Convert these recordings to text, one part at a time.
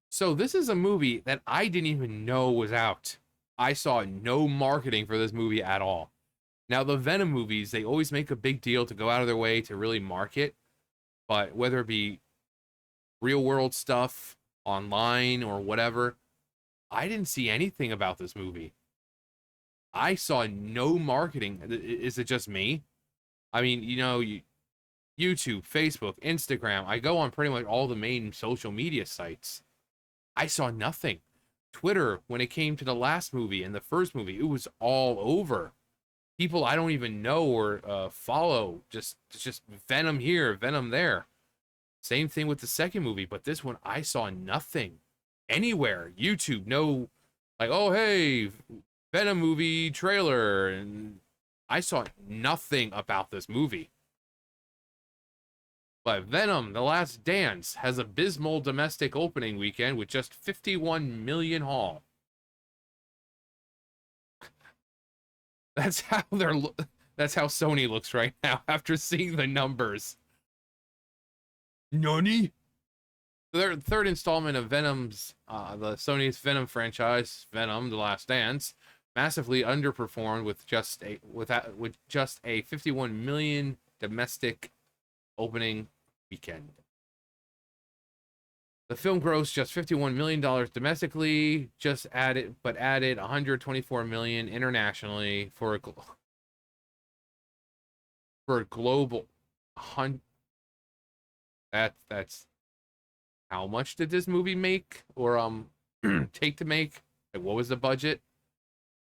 So this is a movie that I didn't even know was out. I saw no marketing for this movie at all. Now the Venom movies, they always make a big deal to go out of their way to really market, but whether it be real world stuff, online or whatever, I didn't see anything about this movie. I saw no marketing. Is it just me? I mean, YouTube, Facebook, Instagram, I go on pretty much all the main social media sites. I saw nothing. Twitter, when it came to the last movie and the first movie, it was all over. People I don't even know or follow, just Venom here, Venom there. Same thing with the second movie, but this one I saw nothing anywhere. YouTube, no, like, oh hey, Venom movie trailer, and I saw nothing about this movie. But Venom: The Last Dance has abysmal domestic opening weekend with just 51 million haul. That's how they're. That's how Sony looks right now after seeing the numbers. Nani? Their third installment of Venom's, the Sony's Venom franchise, Venom: The Last Dance, massively underperformed with just a 51 million domestic opening weekend. The film grossed just $51 million domestically, added 124 million internationally for a global hun that's how much did this movie make or take to make? Like, what was the budget?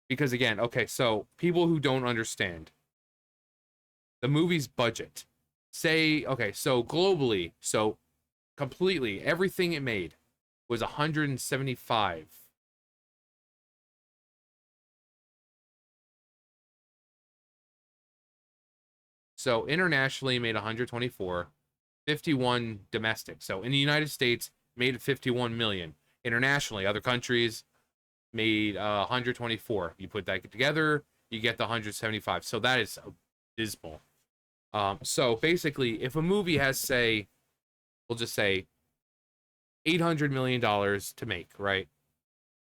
Because again, okay, so people who don't understand the movie's budget, say, okay, so globally, so completely everything it made was 175. So internationally made 124, 51 domestic. So in the United States made 51 million. Internationally, other countries made 124. You put that together, you get the 175. So that is abysmal. So basically, if a movie has, say, we'll just say $800 million to make, right?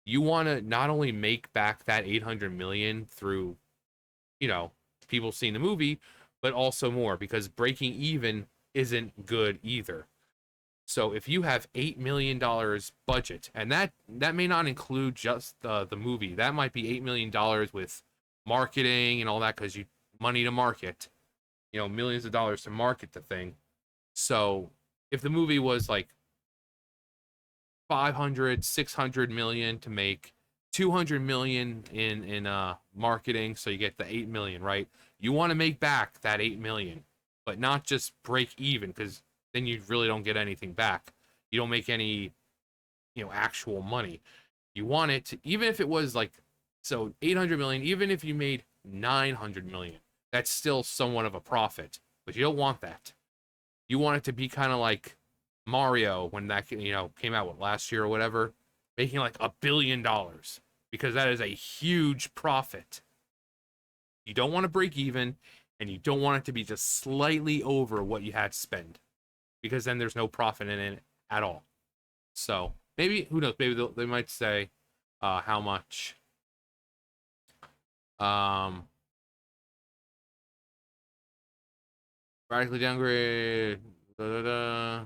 You want to not only make back that 800 million through, you know, people seeing the movie, but also more because breaking even isn't good either. So if you have $8 million budget, and that may not include just the movie, that might be $8 million with marketing and all that because you money to market, millions of dollars to market the thing. So if the movie was like 500, 600 million to make, 200 million in marketing, so you get the 8 million, right? You want to make back that 8 million, but not just break even because then you really don't get anything back. You don't make any, actual money. You want it to, even if it was like, so 800 million, even if you made 900 million, that's still somewhat of a profit, but you don't want that. You want it to be kind of like Mario when that came out last year or whatever, making like $1 billion because that is a huge profit. You don't want to break even, and you don't want it to be just slightly over what you had to spend because then there's no profit in it at all. So maybe who knows? Maybe they might say how much. Um, radically downgrade. Da, da, da.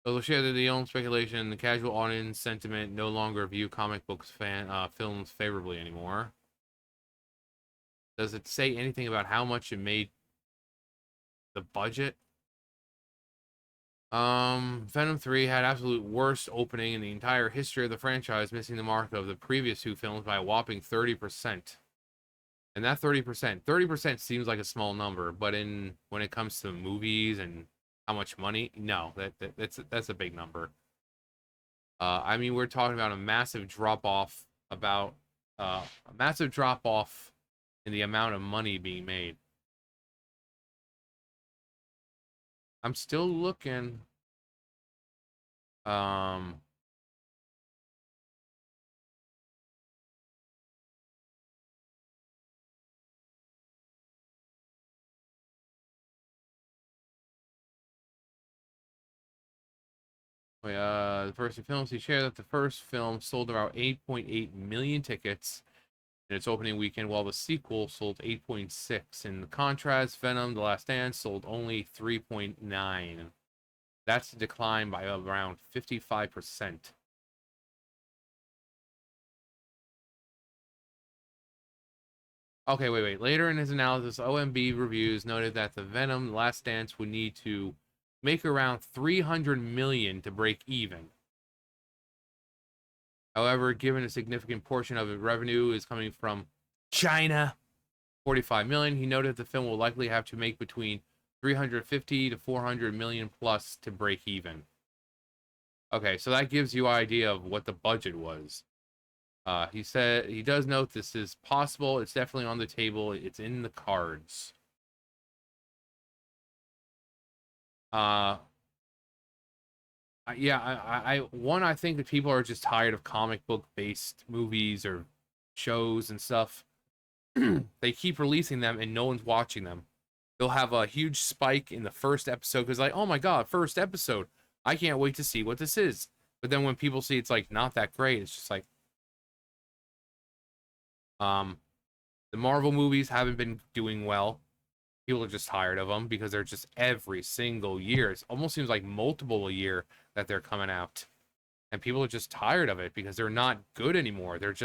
Although shared the own speculation, the casual audience sentiment no longer view comic books films favorably anymore. Does it say anything about how much it made the budget? Venom 3 had absolute worst opening in the entire history of the franchise, missing the mark of the previous two films by a whopping 30%. And that 30% seems like a small number, but when it comes to movies and how much money, no, that's a big number. I mean, we're talking about a massive drop off in the amount of money being made. I'm still looking. Um, The first films, he shared that the first film sold about 8.8 million tickets in its opening weekend, while the sequel sold 8.6. In contrast, Venom: The Last Dance sold only 3.9. That's a decline by around 55%. Okay, wait. Later in his analysis, OMB Reviews noted that the Venom: The Last Dance would need to make around 300 million to break even. However, given a significant portion of its revenue is coming from China, 45 million, he noted the film will likely have to make between 350 to 400 million plus to break even. Okay, so that gives you an idea of what the budget was. He said he does note this is possible. It's definitely on the table. It's in the cards. Uh, yeah, I think that people are just tired of comic book based movies or shows and stuff. They keep releasing them and no one's watching them. They'll have a huge spike in the first episode because like, oh my god, first episode. I can't wait to see what this is. But then when people see it's like not that great, it's just like um the Marvel movies haven't been doing well. People are just tired of them because they're just every single year. It almost seems like multiple a year that they're coming out. And people are just tired of it because they're not good anymore. It's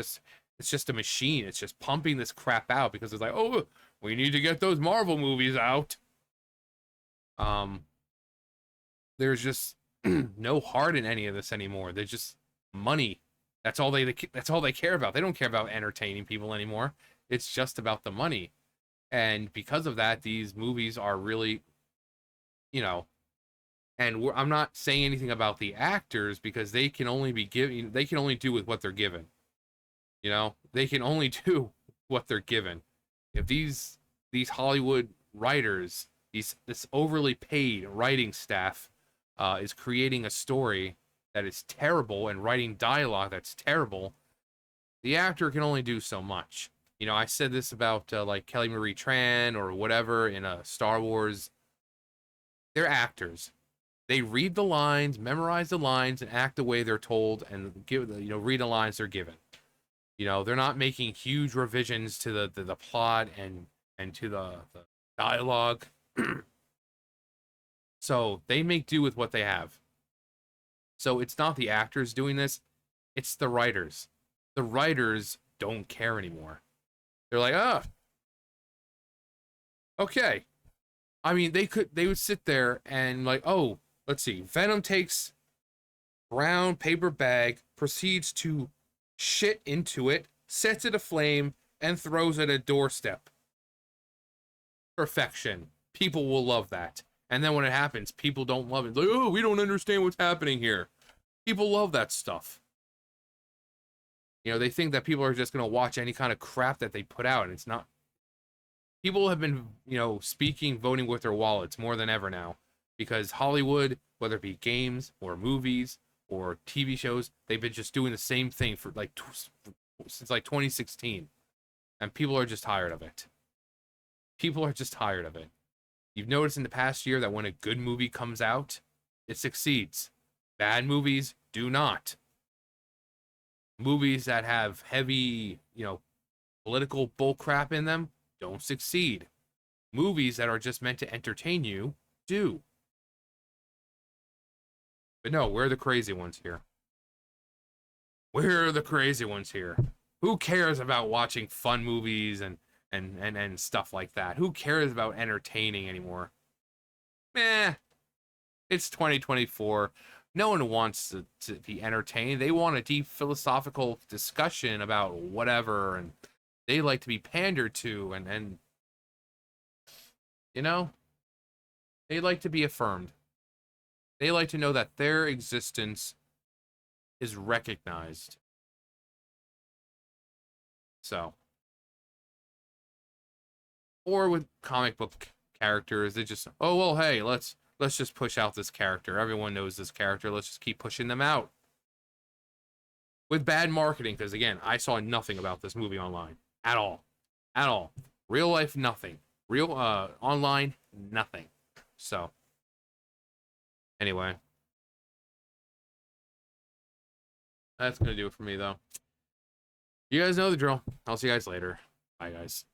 just a machine. It's just pumping this crap out because it's like, oh, we need to get those Marvel movies out. Um, there's just no heart in any of this anymore. They're just money. That's all they care about. They don't care about entertaining people anymore. It's just about the money. And because of that, these movies are really, you know, and I'm not saying anything about the actors because they can only be given, they can only do with what they're given. You know, they can only do what they're given. If these Hollywood writers, this overly paid writing staff, is creating a story that is terrible and writing dialogue that's terrible, the actor can only do so much. You know, I said this about like Kelly Marie Tran or whatever in Star Wars. They're actors. They read the lines, memorize the lines, and act the way they're told, and read the lines they're given. You know, they're not making huge revisions to the plot and to the dialogue. So they make do with what they have. So it's not the actors doing this, it's the writers. The writers don't care anymore. They're like, okay. I mean, they would sit there and like, oh, let's see. Venom takes brown paper bag, proceeds to shit into it, sets it aflame, and throws it at a doorstep. Perfection. People will love that. And then when it happens, people don't love it. Like, oh, we don't understand what's happening here. People love that stuff. You know, they think that people are just going to watch any kind of crap that they put out, and it's not. People have been, speaking, voting with their wallets more than ever now. Because Hollywood, whether it be games or movies or TV shows, they've been just doing the same thing for like since like 2016. And people are just tired of it. People are just tired of it. You've noticed in the past year that when a good movie comes out, it succeeds. Bad movies do not. Movies that have heavy, political bullcrap in them don't succeed. Movies that are just meant to entertain you do. But no, we're the crazy ones here. We're the crazy ones here. Who cares about watching fun movies and stuff like that? Who cares about entertaining anymore? It's 2024. No one wants to be entertained. They want a deep philosophical discussion about whatever, and they like to be pandered to, and you know, they like to be affirmed. They like to know that their existence is recognized. So, or with comic book characters, they just, oh well, hey, let's just push out this character. Everyone knows this character. Let's just keep pushing them out. With bad marketing, because again, I saw nothing about this movie online at all. At all. Real life, nothing. Real online, nothing. So anyway, That's gonna do it for me though. You guys know the drill. I'll see you guys later. Bye, guys.